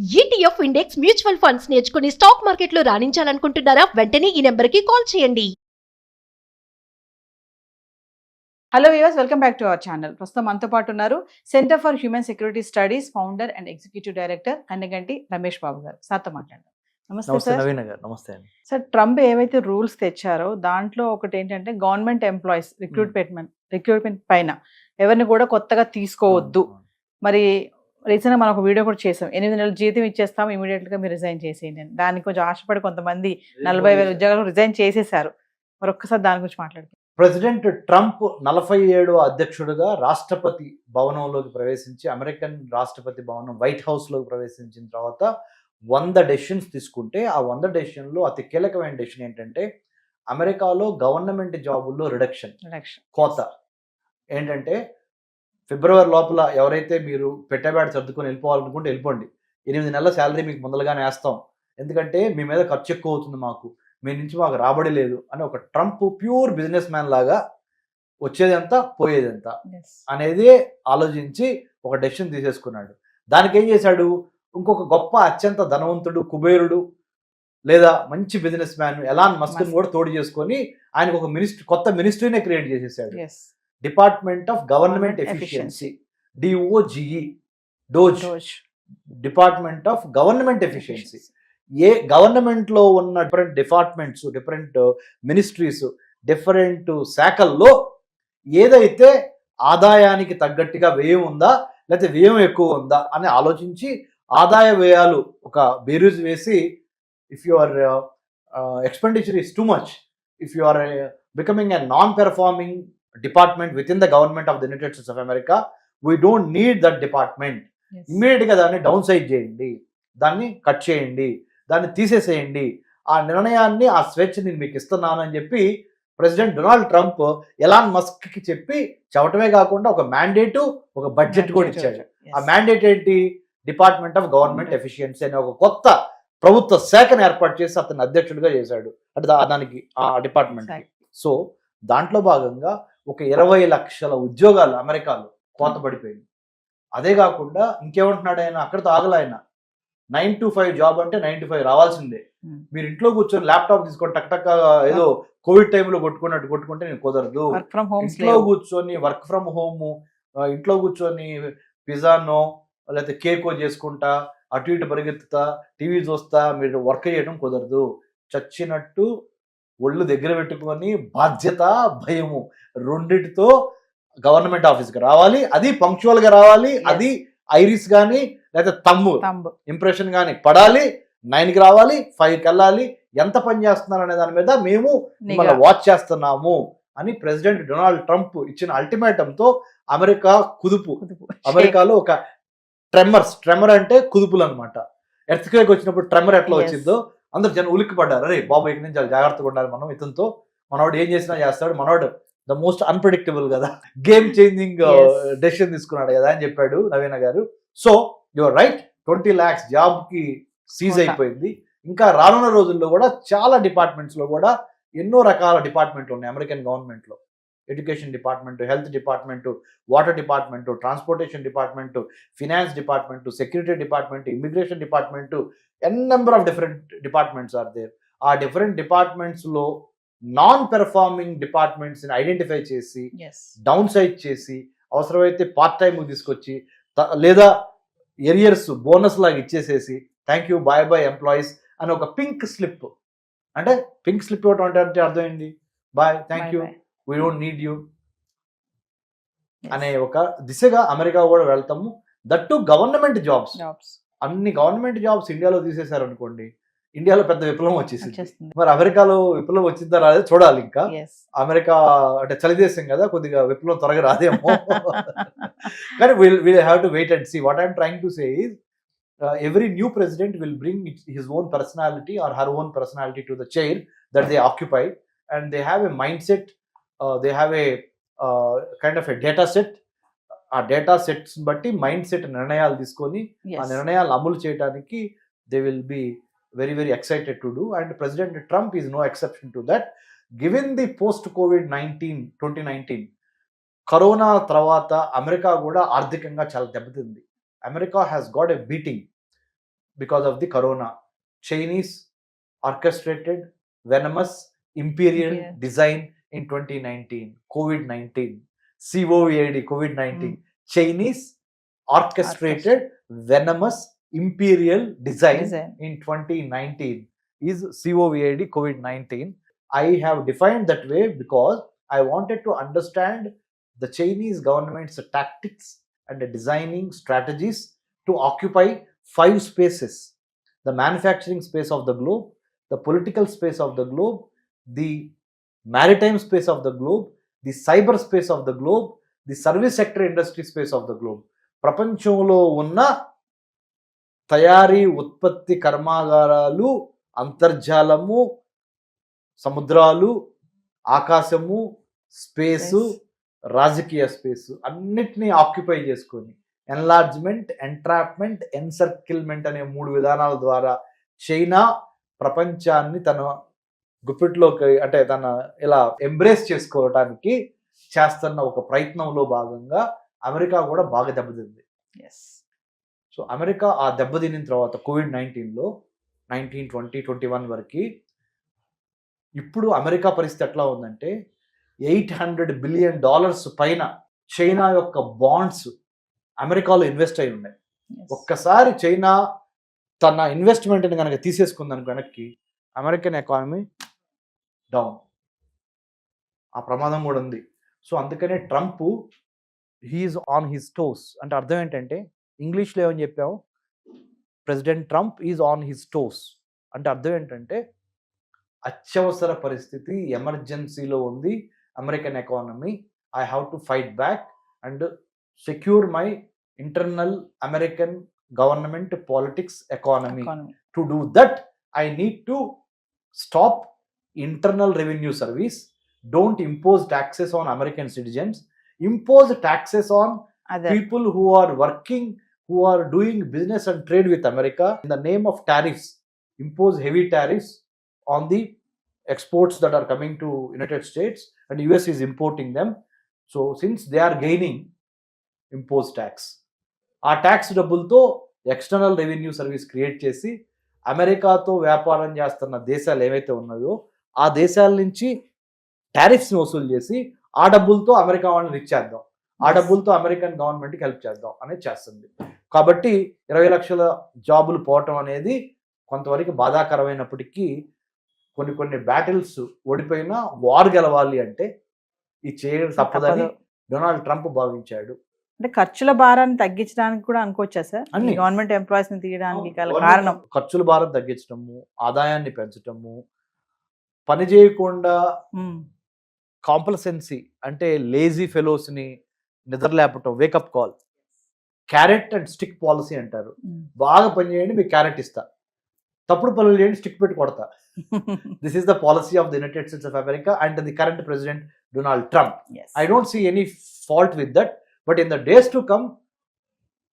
ETF index mutual funds నేర్చుకుని stock మార్కెట్లో రాణించాలనుకుంటున్నారా? వెంటనే ఈ నెంబర్కి కాల్ చేయండి. Hello viewers, welcome back to our channel. ప్రస్తుతం మనతో పాటు ఉన్నారు centre for human security studies founder and executive director Kanneganti Ramesh Babu garu. సార్తో మాట్లాడారు. నమస్తే సార్. నవీన్ గారు నమస్తే అండి. సార్, ట్రంప్ ఏవైతే రూల్స్ తెచ్చారో దాంట్లో ఒకటి ఏంటంటే గవర్నమెంట్ ఎంప్లాయీస్ రిక్రూట్మెంట్ పైన ఎవరిని కూడా కొత్తగా తీసుకోవద్దు. మరి రీసెంట్గా మనం ఒక వీడియో కూడా చేసాం, 8 నెలల జీతం ఇచ్చేస్తాం, ఇమీడియట్ గా మీరు రిజైన్ చేసేయండి అని. దానికి కొంచెం ఆశపడి కొంతమంది 40,000 ఉద్యోగాలు రిజైన్ చేసేసారు. మరి ఒక్కసారి దాని గురించి మాట్లాడుతున్నాం. ప్రెసిడెంట్ ట్రంప్ 47వ అధ్యక్షుడిగా రాష్ట్రపతి భవనంలోకి ప్రవేశించి, అమెరికన్ రాష్ట్రపతి భవనం వైట్ హౌస్ లోకి ప్రవేశించిన తర్వాత 100 డెసిషన్స్ తీసుకుంటే, ఆ 100 డెసిషన్లో అతి కీలకమైన డెసిషన్ ఏంటంటే అమెరికాలో గవర్నమెంట్ జాబుల్లో రిడక్షన్, కోత. ఏంటంటే ఫిబ్రవరి లోపల ఎవరైతే మీరు పెట్టబేడ సర్దుకొని వెళ్ళిపోవాలనుకుంటే వెళ్ళిపోండి, 8 నెలల శాలరీ మీకు ముందలుగానే వేస్తాం, ఎందుకంటే మీ మీద ఖర్చు ఎక్కువ అవుతుంది, మీ నుంచి మాకు రాబడి లేదు అని ఒక ట్రంప్ ప్యూర్ బిజినెస్ మ్యాన్ లాగా వచ్చేదంతా పోయేదంతా అనేది ఆలోచించి ఒక డెసిషన్ తీసేసుకున్నాడు. దానికి ఏం చేశాడు, ఇంకొక గొప్ప అత్యంత ధనవంతుడు కుబేరుడు లేదా మంచి బిజినెస్ మ్యాన్ ఎలాన్ మస్క్ని కూడా తోడు చేసుకొని ఆయనకు ఒక కొత్త మినిస్ట్రీనే క్రియేట్ చేసేసాడు. Department of government efficiency, DOGE, department of government efficiency. A government లో ఉన్న different departments, different ministries, different శాఖల్లో ఏదైతే ఆదాయానికి తగ్గట్టుగా వ్యయం ఉందా లేకపోతే వ్యయం ఎక్కువ ఉందా అని ఆలోచించి ఆదాయ వ్యయాలు ఒక బేరీజ్ వేసి, if your expenditure is too much, if you are becoming a non performing department with in the government of the United States of America, we don't need that department. Immediate గా దాన్ని డౌన్ సైజ్ చేయండి, దాన్ని cut చేయండి, దాన్ని తీసేసేయండి. ఆ నిర్ణయాన్ని, ఆ స్వేచ్ఛ నేను మీకు ఇస్తున్నాను అని చెప్పి president Donald Trump Elon Musk కి చెప్పటమే కాకుండా ఒక మ్యాండేటు, ఒక బడ్జెట్ కూడా ఇచ్చాడు. ఆ మ్యాండేట్ ఏంటి, డిపార్ట్మెంట్ ఆఫ్ గవర్నమెంట్ ఎఫిషియన్సీ అనే ఒక కొత్త ప్రభుత్వ శాఖను ఏర్పాటు చేసి అతన్ని అధ్యక్షుడిగా చేశాడు, అంటే దానికి ఆ డిపార్ట్మెంట్. సో దాంట్లో భాగంగా ఒక 20 లక్షల ఉద్యోగాలు అమెరికాలో కోత పడిపోయింది. అదే కాకుండా ఇంకేమంటున్నాడు ఆయన, అక్కడితో ఆగల ఆయన. 9 to 5 జాబ్ అంటే 9 to 5 రావాల్సిందే. మీరు ఇంట్లో కూర్చొని ల్యాప్టాప్ తీసుకొని టక్ ఏదో కోవిడ్ టైంలో కొట్టుకుంటే నేను కుదరదు. ఇంట్లో కూర్చొని వర్క్ ఫ్రమ్ హోమ్, ఇంట్లో కూర్చొని పిజ్జానో లేకపోతే కేకో చేసుకుంటా అటు ఇటు పరిగెత్తుతా టీవీ చూస్తా మీరు వర్క్ చేయడం కుదరదు. చచ్చినట్టు ఒళ్ళు దగ్గర పెట్టుకొని బాధ్యత, భయము రెండిటితో గవర్నమెంట్ ఆఫీస్కి రావాలి. అది పంక్చువల్ గా రావాలి. అది ఐరిస్ కానీ లేకపోతే తమ్ము ఇంప్రెషన్ కానీ పడాలి. 9కి రావాలి, 5కి వెళ్ళాలి. ఎంత పని చేస్తున్నారు అనే దాని మీద మేము మిమ్మల్ని వాచ్ చేస్తున్నాము అని ప్రెసిడెంట్ డొనాల్డ్ ట్రంప్ ఇచ్చిన అల్టిమేటంతో అమెరికా కుదుపు. అమెరికాలో ఒక ట్రెమర్ అంటే కుదుపులు అనమాట. ఎర్త్క్వేక్ వచ్చినప్పుడు ట్రెమర్ ఎట్లా వచ్చిందో అందరు జనం ఉలిక్కి పడ్డారు. అరే బాబు, ఇక్కడి నుంచి చాలా జాగ్రత్తగా ఉండాలి మనం, ఇతనితో మనవాడు ఏం చేసినా చేస్తాడు, మనవాడు ద మోస్ట్ అన్ప్రెడిక్టబుల్ కదా, గేమ్ చేంజింగ్ డెసిషన్ తీసుకున్నాడు కదా అని చెప్పాడు నవీన గారు. So your right, 20 lakhs job కి సీజ్ అయిపోయింది. ఇంకా రానున్న రోజుల్లో కూడా చాలా డిపార్ట్మెంట్స్ లో కూడా ఎన్నో రకాల డిపార్ట్మెంట్లు ఉన్నాయి అమెరికన్ గవర్నమెంట్ లో. Education department, health department, water department, transportation department, finance department, security department, immigration department, n number of different departments are there. ఆ డిఫరెంట్ డిపార్ట్మెంట్స్ లో నాన్ పెర్ఫార్మింగ్ డిపార్ట్మెంట్స్ ని ఐడెంటిఫై చేసి డౌన్ సైజ్ చేసి అవసరమైతే part time తీసుకొచ్చి లేదా arrears bonus లాగా ఇచ్చేసేసి thank you bye bye employees అని ఒక పింక్ స్లిప్, అంటే పింక్ స్లిప్ ఇవ్వటం అంటే అర్థం ఏంటి, bye thank you we don't need you అనే ఒక దిశగా అమెరికా కూడా వెళ్తాము. దట్టు గవర్నమెంట్ జాబ్స్, అన్ని గవర్నమెంట్ జాబ్స్ ఇండియాలో తీసేశారు అనుకోండి, ఇండియాలో పెద్ద విప్లవం వచ్చేసింది. మరి అమెరికాలో విప్లవం వచ్చిందా రాదే చూడాలి. ఇంకా అమెరికా అంటే చలి దేశం కదా, కొద్దిగా విప్లవం త్వరగా రాదేమో. కానీ we'll have to wait and see. What I'm trying to say is every new president will bring his own personality or her own personality to the chair that they occupy, and they have a mindset, they have a kind of a data set. ఆ data sets బట్టి mind set నిర్ణయాలు తీసుకొని ఆ నిర్ణయాలు అమలు చేయడానికి they will be very very excited to do, and President Trump is no exception to that. Given the post COVID-19 2019 corona తర్వాత America కూడా ఆర్థికంగా చాలా దెబ్బతింది. America has got a beating. because of the corona. Chinese orchestrated venomous imperial Yeah. design in 2019. COVID-19. COVID, COVID-19. Chinese orchestrated venomous imperial design in 2019 is COVID, COVID-19. I have defined that way because I wanted to understand the Chinese government's tactics and designing strategies to occupy 5 spaces: the manufacturing space of the globe, the political space of the globe, the maritime space of the globe, the cyber space of the globe, the service sector industry space of the globe. ప్రపంచంలో ఉన్న తయారీ ఉత్పత్తి కర్మాగారాలు, అంతర్జాలము, సముద్రాలు, ఆకాశము, space, రాజకీయ space అన్నిటినీ occupy చేసుకొని ఎన్లార్జ్మెంట్, ఎంట్రాప్మెంట్, ఎన్సర్కిల్మెంట్ అనే 3 విధానాల ద్వారా చైనా ప్రపంచాన్ని తన గుప్పిట్లోకి అంటే తన ఇలా ఎంబ్రేస్ చేసుకోవటానికి చేస్తున్న ఒక ప్రయత్నంలో భాగంగా అమెరికా కూడా బాగా దెబ్బతింది. సో అమెరికా ఆ దెబ్బతిన్న తర్వాత COVID-19లో 19, 20, 21 వరకు ఇప్పుడు అమెరికా పరిస్థితి ఎట్లా ఉందంటే $800 బిలియన్ పైన చైనా యొక్క బాండ్స్ అమెరికాలో ఇన్వెస్ట్ అయి ఉన్నాయి. ఒక్కసారి చైనా తన ఇన్వెస్ట్మెంట్ని కనుక తీసేసుకుందానికి వెనక్కి అమెరికన్ ఎకానమీ డౌన్, ఆ ప్రమాదం కూడా ఉంది. సో అందుకనే Trump he is on his toes అంటే అర్థం ఏంటంటే ఇంగ్లీష్లో ఏమని చెప్పాము, president Trump is on his toes అంటే అర్థం ఏంటంటే అత్యవసర పరిస్థితి, ఎమర్జెన్సీలో ఉంది American economy. I have to fight back and secure my internal American government politics economy. To do that I need to stop internal revenue service, don't impose taxes on American citizens, impose taxes on people who are working, who are doing business and trade with America in the name of tariffs. Impose heavy tariffs on the exports that are coming to United States and US is importing them. So since they are gaining, impose tax. ఆ tax డబ్బులతో external revenue service create చేసి అమెరికాతో వ్యాపారం చేస్తున్న దేశాలు ఏవైతే ఉన్నాయో ఆ దేశాల నుంచి టారిఫ్స్ని వసూలు చేసి ఆ డబ్బులతో అమెరికా వాళ్ళని రిచ్ చేద్దాం, ఆ డబ్బులతో అమెరికన్ గవర్నమెంట్కి హెల్ప్ చేద్దాం అనేది చేస్తుంది. కాబట్టి 20 లక్షల జాబులు పోవటం అనేది కొంతవరకు బాధాకరమైనప్పటికీ కొన్ని బ్యాటిల్స్ ఓడిపోయినా వార్ గెలవాలి అంటే ఇది చేయడం తప్పదని డొనాల్డ్ ట్రంప్ భావించాడు. అంటే ఖర్చుల భారాన్ని తగ్గించడానికి కూడా అనుకోవచ్చా సార్ గవర్నమెంట్ ఎంప్లాయీస్ ని తీయడానికి కారణం? ఖర్చుల భారం తగ్గించడము, ఆదాయాన్ని పెంచడము, పని చేయకుండా కాంప్లసెన్సీ అంటే లేజీ ఫెలోస్ ని నిద్ర లేపటం, wake up call, carrot and stick policy అంటారు. బాగా పని చేయండి మీకు క్యారెట్ ఇస్తా, తప్పుడు పనులు చేయండి స్టిక్ పెట్టి కొడతా. This is the policy of the United States of America and the current president Donald Trump. I don't see any fault with that. But in the days to come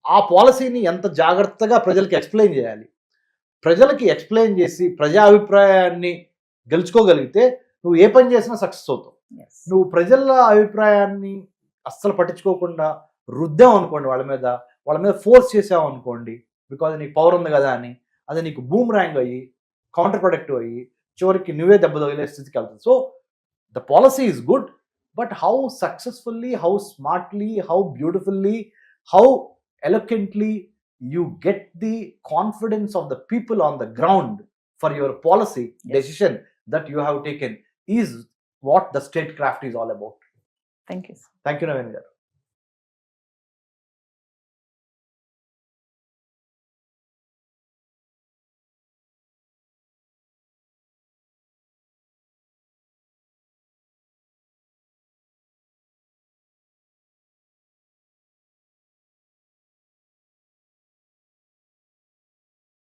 ఆ పాలసీని ఎంత జాగ్రత్తగా ప్రజలకి ఎక్స్ప్లెయిన్ చేయాలి, ప్రజలకి explain చేసి ప్రజా అభిప్రాయాన్ని గెలుచుకోగలిగితే నువ్వు ఏ పని చేసినా సక్సెస్ అవుతావు. నువ్వు ప్రజల అభిప్రాయాన్ని అస్సలు పట్టించుకోకుండా రుద్దాం అనుకోండి, వాళ్ళ మీద ఫోర్స్ చేసావు అనుకోండి, బికాజ్ నీకు పవర్ ఉంది కదా అని, అది నీకు బూమ్ ర్యాంగ్ అయ్యి కౌంటర్ ప్రొడక్టివ్ అయ్యి చివరికి నువ్వే దెబ్బ తగిలే స్థితికి వెళ్తుంది. So the policy is good, but how successfully, how smartly, how beautifully, how eloquently you get the confidence of the people on the ground for your policy decision that you have taken is what the statecraft is all about. Thank you. Thank you, Naveen garu.